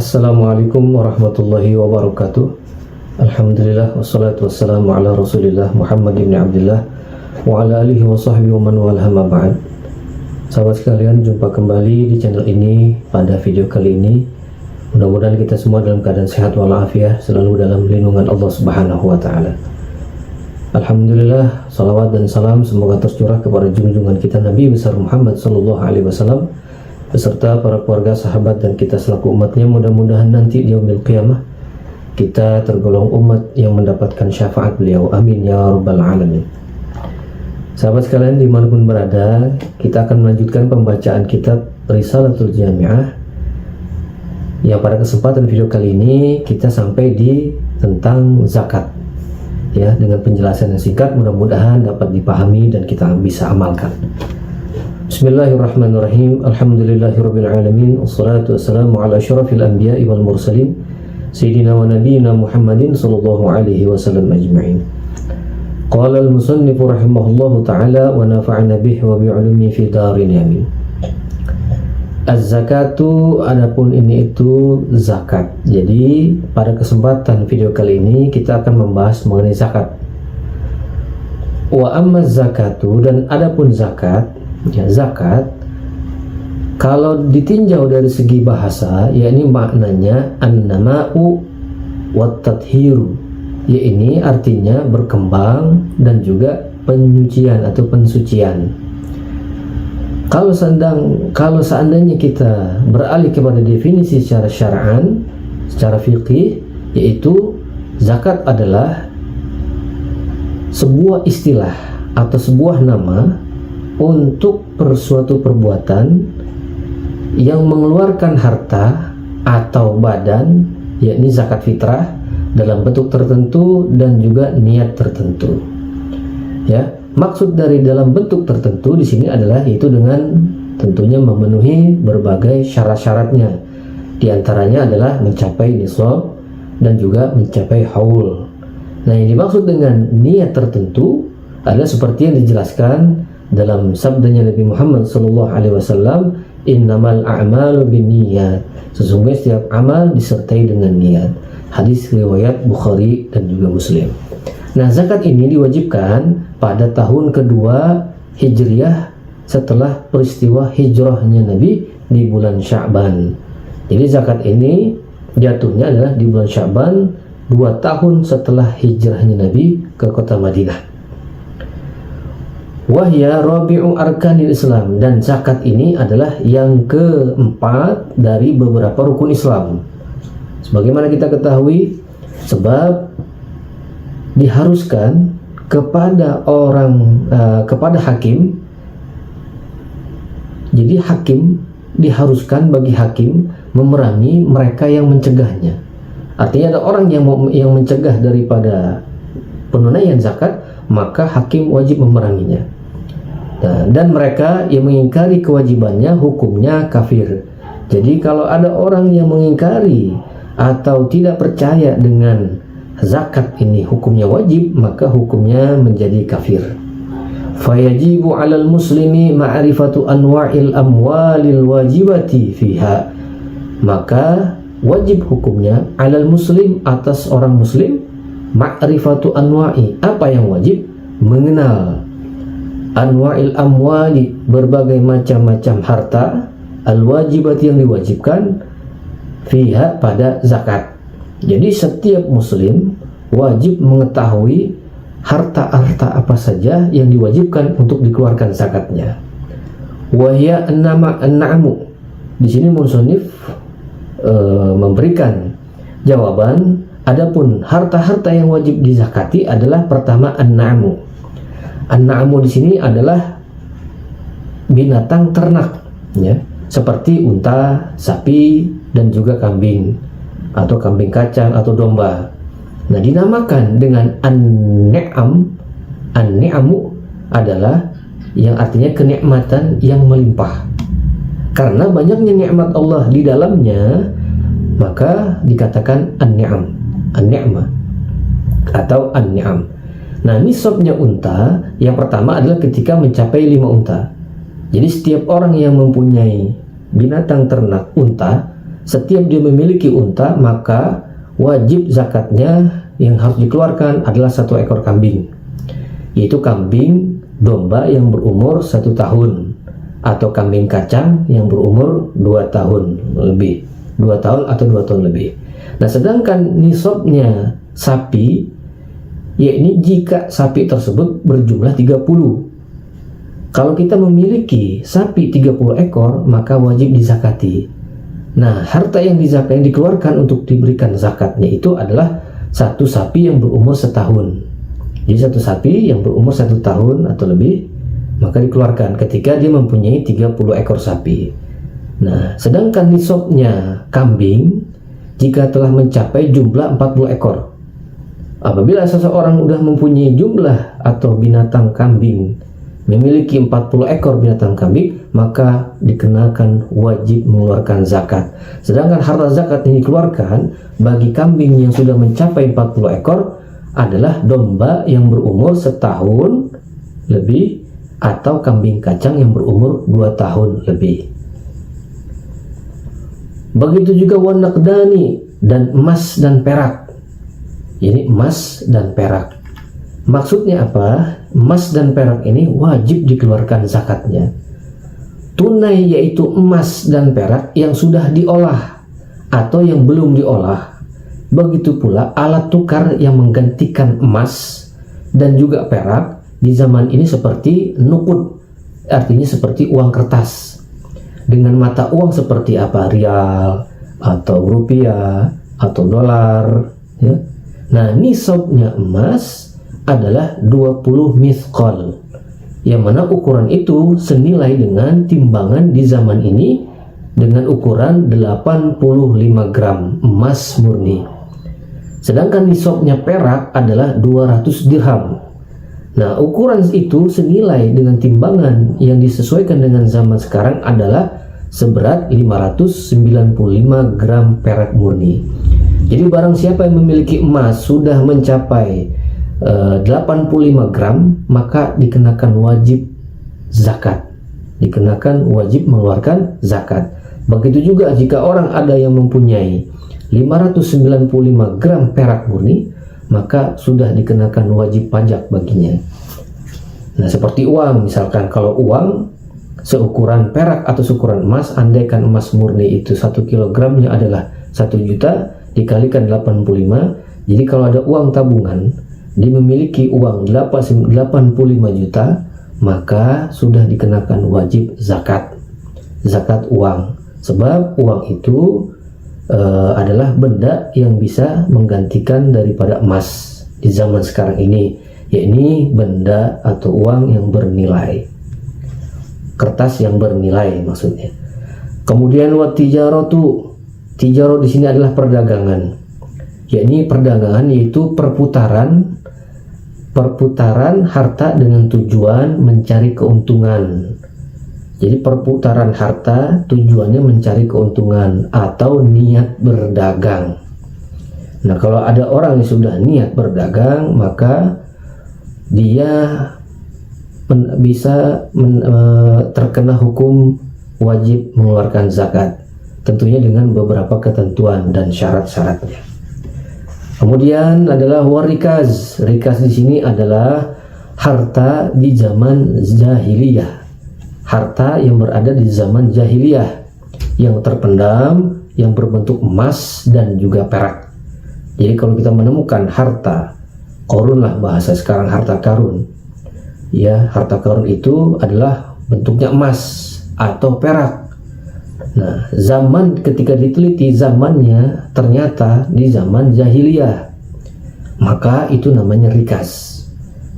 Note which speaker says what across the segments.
Speaker 1: Assalamualaikum warahmatullahi wabarakatuh. Alhamdulillah wassalatu wassalamu ala Rasulillah Muhammad ibn Abdullah wa ala alihi wa sahbihi wa man walah ma ba'd. Sahabat sekalian, jumpa kembali di channel ini pada video kali ini. Mudah-mudahan kita semua dalam keadaan sehat walafiat, selalu dalam lindungan Allah Subhanahu wa taala. Alhamdulillah, salawat dan salam semoga tercurah kepada junjungan kita Nabi besar Muhammad sallallahu alaihi wasallam beserta para keluarga, sahabat, dan kita selaku umatnya. Mudah-mudahan nanti di yaumil qiyamah kita tergolong umat yang mendapatkan syafaat beliau. Amin ya rabbal alamin. Sahabat sekalian dimanapun berada, kita akan melanjutkan pembacaan kitab Risalatul Jami'ah, yang pada kesempatan video kali ini kita sampai di tentang zakat, ya, dengan penjelasan yang singkat, mudah-mudahan dapat dipahami dan kita bisa amalkan. Bismillahirrahmanirrahim. Alhamdulillahirabbil alamin. Wassalatu wassalamu ala asyrafil anbiya'i wal mursalin sayyidina wa nabiyyina Muhammadin sallallahu alaihi wasallam ajma'in. Qala al-musannif rahimahullahu ta'ala wa nafa'ana bihi wa bi'ulumi fi darin yamin. Az-zakatu, adapun ini itu zakat. Jadi pada kesempatan video kali ini kita akan membahas mengenai zakat. Wa amma zakatu, dan adapun zakat, ya, zakat kalau ditinjau dari segi bahasa, yakni maknanya an-nama'u wat tathhiru, ya, ini artinya berkembang dan juga penyucian atau pensucian. Kalau seandainya kita beralih kepada definisi secara syar'an, secara fikih, yaitu zakat adalah sebuah istilah atau sebuah nama untuk suatu perbuatan yang mengeluarkan harta atau badan, yakni zakat fitrah, dalam bentuk tertentu dan juga niat tertentu. Ya, maksud dari dalam bentuk tertentu di sini adalah yaitu dengan tentunya memenuhi berbagai syarat-syaratnya. Di antaranya adalah mencapai nisab dan juga mencapai haul. Nah, yang dimaksud dengan niat tertentu adalah seperti yang dijelaskan dalam sabdanya Nabi Muhammad sallallahu alaihi wasallam, innamal a'malu binniyat, sesungguhnya setiap amal disertai dengan niat. Hadis riwayat Bukhari dan juga Muslim. Nah, zakat ini diwajibkan pada tahun kedua Hijriyah setelah peristiwa hijrahnya Nabi di bulan Sya'ban. Jadi zakat ini jatuhnya adalah di bulan Sya'ban 2 tahun setelah hijrahnya Nabi ke kota Madinah. Wahya rabi'u arkanil Islam, dan zakat ini adalah yang keempat dari beberapa rukun Islam. Sebagaimana kita ketahui, sebab diharuskan kepada kepada hakim. Jadi hakim diharuskan bagi hakim memerangi mereka yang mencegahnya. Artinya ada orang yang mencegah daripada penunaian zakat, maka hakim wajib memeranginya. Dan mereka yang mengingkari kewajibannya hukumnya kafir. Jadi kalau ada orang yang mengingkari atau tidak percaya dengan zakat ini hukumnya wajib, maka hukumnya menjadi kafir. Fayajibu 'alal muslimi ma'rifatu anwa'il amwalil wajibati fiha. Maka wajib hukumnya 'alal muslim, atas orang muslim, ma'rifatu anwa'i, apa yang wajib? Mengenal anwa'il amwali, berbagai macam-macam harta, al-wajibati, yang diwajibkan, fiha, pada zakat. Jadi setiap muslim wajib mengetahui harta-harta apa saja yang diwajibkan untuk dikeluarkan zakatnya. Wahya an-na'mu. Di sini musannif memberikan jawaban. Adapun harta-harta yang wajib dizakati adalah pertama an-na'mu. An-na'mu di sini adalah binatang ternak, ya, seperti unta, sapi, dan juga kambing atau kambing kacang atau domba. Nah, dinamakan dengan an-ni'am. An-ni'amu adalah yang artinya kenikmatan yang melimpah. Karena banyaknya nikmat Allah di dalamnya, maka dikatakan an-ni'am, an-ni'mah atau an-ni'am. Nah, nisabnya unta yang pertama adalah ketika mencapai 5 unta. Jadi setiap orang yang mempunyai binatang ternak unta setiap dia memiliki unta, maka wajib zakatnya yang harus dikeluarkan adalah 1 ekor kambing, yaitu kambing domba yang berumur 1 tahun atau kambing kacang yang berumur 2 tahun lebih, 2 tahun atau 2 tahun lebih. Nah, sedangkan nisabnya sapi, yakni jika sapi tersebut berjumlah 30. Kalau kita memiliki sapi 30 ekor, maka wajib dizakati. Nah, harta yang dikeluarkan untuk diberikan zakatnya itu adalah 1 sapi yang berumur setahun. Jadi 1 sapi yang berumur 1 tahun atau lebih, maka dikeluarkan ketika dia mempunyai 30 ekor sapi. Nah, sedangkan nisabnya kambing jika telah mencapai jumlah 40 ekor. Apabila seseorang sudah mempunyai jumlah atau binatang kambing, memiliki 40 ekor binatang kambing, maka dikenakan wajib mengeluarkan zakat. Sedangkan harta zakat yang dikeluarkan bagi kambing yang sudah mencapai 40 ekor adalah domba yang berumur setahun lebih atau kambing kacang yang berumur 2 tahun lebih. Begitu juga wanaqdani dan emas dan perak. Ini emas dan perak. Maksudnya apa? Emas dan perak ini wajib dikeluarkan zakatnya. Tunai yaitu emas dan perak yang sudah diolah atau yang belum diolah. Begitu pula alat tukar yang menggantikan emas dan juga perak di zaman ini seperti nuqud, artinya seperti uang kertas. Dengan mata uang seperti apa? Rial atau rupiah atau dolar, ya. Nah, nisabnya emas adalah 20 mithqal, yang mana ukuran itu senilai dengan timbangan di zaman ini dengan ukuran 85 gram emas murni. Sedangkan nisabnya perak adalah 200 dirham. Nah, ukuran itu senilai dengan timbangan yang disesuaikan dengan zaman sekarang adalah seberat 595 gram perak murni. Jadi barang siapa yang memiliki emas sudah mencapai 85 gram, maka dikenakan wajib zakat, dikenakan wajib mengeluarkan zakat. Begitu juga jika orang ada yang mempunyai 595 gram perak murni, maka sudah dikenakan wajib pajak baginya. Nah, seperti uang, misalkan kalau uang seukuran perak atau seukuran emas, andaikan emas murni itu 1 kilogramnya adalah 1 juta dikalikan 85, jadi kalau ada uang tabungan, dia memiliki uang 85 juta, maka sudah dikenakan wajib zakat uang. Sebab uang itu adalah benda yang bisa menggantikan daripada emas di zaman sekarang ini, yakni benda atau uang yang bernilai, kertas yang bernilai maksudnya. Kemudian tijaratu di sini adalah perdagangan, yakni perdagangan yaitu perputaran harta dengan tujuan mencari keuntungan. Jadi perputaran harta tujuannya mencari keuntungan atau niat berdagang. Nah, kalau ada orang yang sudah niat berdagang, maka dia bisa terkena hukum wajib mengeluarkan zakat, tentunya dengan beberapa ketentuan dan syarat-syaratnya. Kemudian adalah warikaz. Rikaz di sini adalah harta di zaman jahiliyah, harta yang berada di zaman jahiliyah yang terpendam, yang berbentuk emas dan juga perak. Jadi kalau kita menemukan harta korun lah bahasa sekarang, harta karun, ya, harta karun itu adalah bentuknya emas atau perak. Nah, zaman ketika diteliti zamannya ternyata di zaman jahiliyah, maka itu namanya rikas.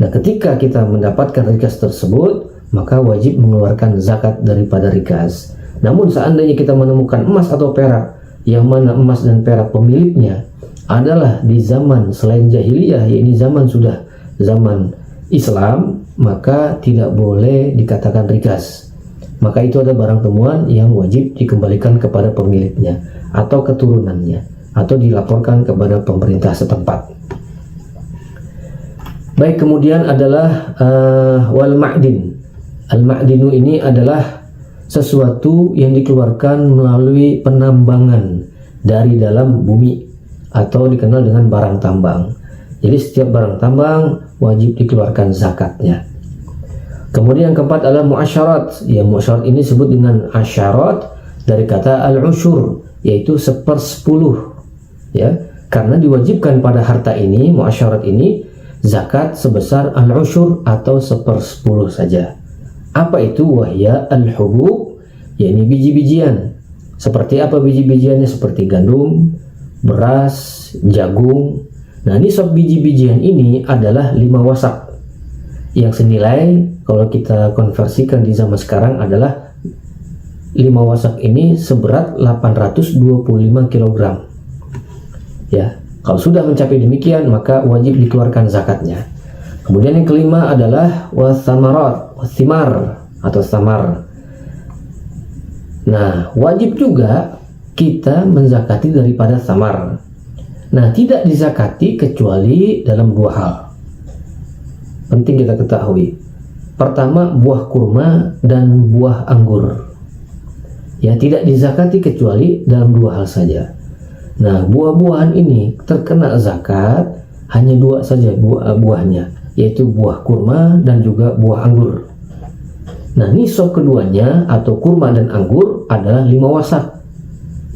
Speaker 1: Nah, ketika kita mendapatkan rikas tersebut, maka wajib mengeluarkan zakat daripada rikas. Namun seandainya kita menemukan emas atau perak, yang mana emas dan perak pemiliknya adalah di zaman selain jahiliyah, yakni sudah zaman Islam, maka tidak boleh dikatakan rikas. Maka itu ada barang temuan yang wajib dikembalikan kepada pemiliknya atau keturunannya, atau dilaporkan kepada pemerintah setempat. Baik, kemudian adalah wal ma'din. Al ma'dinu ini adalah sesuatu yang dikeluarkan melalui penambangan dari dalam bumi atau dikenal dengan barang tambang. Jadi setiap barang tambang wajib dikeluarkan zakatnya. Kemudian yang keempat adalah muasyarat. Ya, muasyarat ini disebut dengan asyarat dari kata al-usyur, yaitu 1/10. Ya, karena diwajibkan pada harta ini, muasyarat ini, zakat sebesar al-usyur atau 1/10 saja. Apa itu? Wahya al-hubub, yakni biji-bijian. Seperti apa biji-bijiannya? Seperti gandum, beras, jagung. Nah, nisab biji-bijian ini adalah 5 wasak, yang senilai kalau kita konversikan di zaman sekarang adalah 5 wasak ini seberat 825 kg. Ya, kalau sudah mencapai demikian maka wajib dikeluarkan zakatnya. Kemudian yang kelima adalah wathamarat, wathimar atau samar. Nah, wajib juga kita menzakati daripada samar. Nah, tidak dizakati kecuali dalam 2 hal. Penting kita ketahui. Pertama, buah kurma dan buah anggur. Ya, tidak dizakati kecuali dalam 2 hal saja. Nah, buah-buahan ini terkena zakat hanya 2 saja buahnya, yaitu buah kurma dan juga buah anggur. Nah, nisab keduanya atau kurma dan anggur adalah 5 wasak.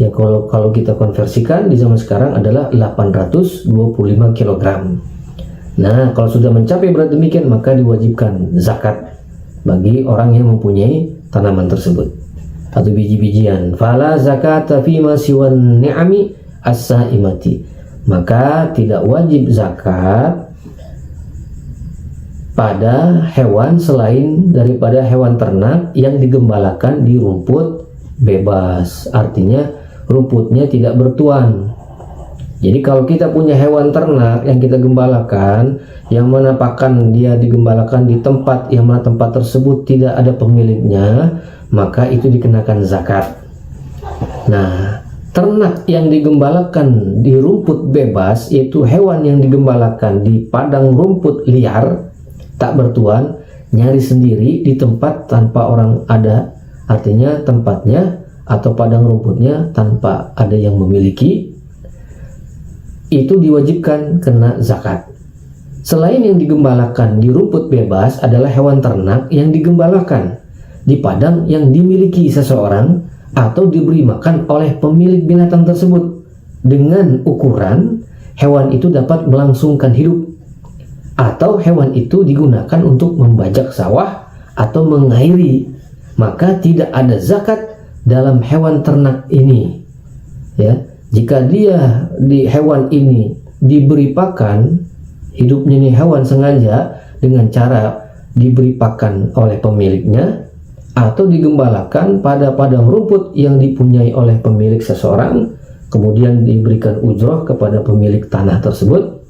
Speaker 1: Ya, kalau kita konversikan di zaman sekarang adalah 825 kg. Nah, kalau sudah mencapai berat demikian maka diwajibkan zakat bagi orang yang mempunyai tanaman tersebut atau biji-bijian. Fala zakata fima siwan ni'ami as-saimati. Maka tidak wajib zakat pada hewan selain daripada hewan ternak yang digembalakan di rumput bebas. Artinya rumputnya tidak bertuan. Jadi kalau kita punya hewan ternak yang kita gembalakan, yang mana pakan dia digembalakan di tempat yang mana tempat tersebut tidak ada pemiliknya, maka itu dikenakan zakat. Nah, ternak yang digembalakan di rumput bebas, yaitu hewan yang digembalakan di padang rumput liar, tak bertuan, nyari sendiri di tempat tanpa orang ada, artinya tempatnya atau padang rumputnya tanpa ada yang memiliki, itu diwajibkan kena zakat. Selain yang digembalakan di rumput bebas adalah hewan ternak yang digembalakan di padang yang dimiliki seseorang atau diberi makan oleh pemilik binatang tersebut dengan ukuran hewan itu dapat melangsungkan hidup, atau hewan itu digunakan untuk membajak sawah atau mengairi, maka tidak ada zakat dalam hewan ternak ini. Ya, jika dia di hewan ini diberi pakan, hidupnya nih hewan sengaja dengan cara diberi pakan oleh pemiliknya atau digembalakan pada padang rumput yang dipunyai oleh pemilik seseorang, kemudian diberikan ujroh kepada pemilik tanah tersebut,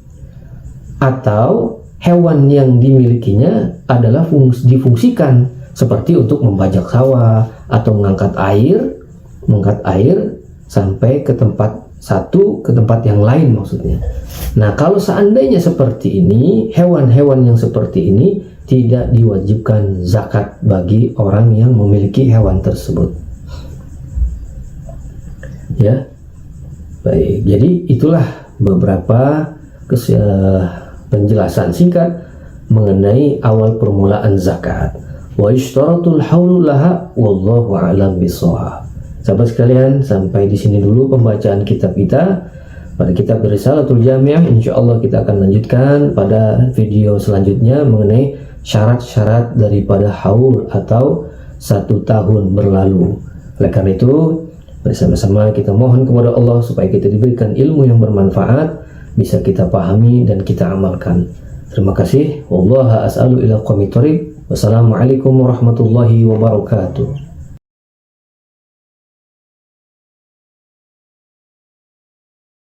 Speaker 1: atau hewan yang dimilikinya adalah difungsikan seperti untuk membajak sawah atau mengangkat air sampai ke tempat satu ke tempat yang lain maksudnya. Nah, kalau seandainya seperti ini, hewan-hewan yang seperti ini tidak diwajibkan zakat bagi orang yang memiliki hewan tersebut. Ya, baik. Jadi itulah beberapa penjelasan singkat mengenai awal permulaan zakat. Wa ishtaratul haulu laha wallahu a'lam bishawab. Sahabat sekalian, sampai di sini dulu pembacaan kitab kita pada kitab Risalatul Jami'ah. Insyaallah kita akan lanjutkan pada video selanjutnya mengenai syarat-syarat daripada haul atau 1 tahun berlalu. Oleh karena itu, bersama-sama kita mohon kepada Allah supaya kita diberikan ilmu yang bermanfaat, bisa kita pahami dan kita amalkan. Terima kasih. Wallaha as'alu ila qawmi thoriq. Wassalamualaikum warahmatullahi wabarakatuh.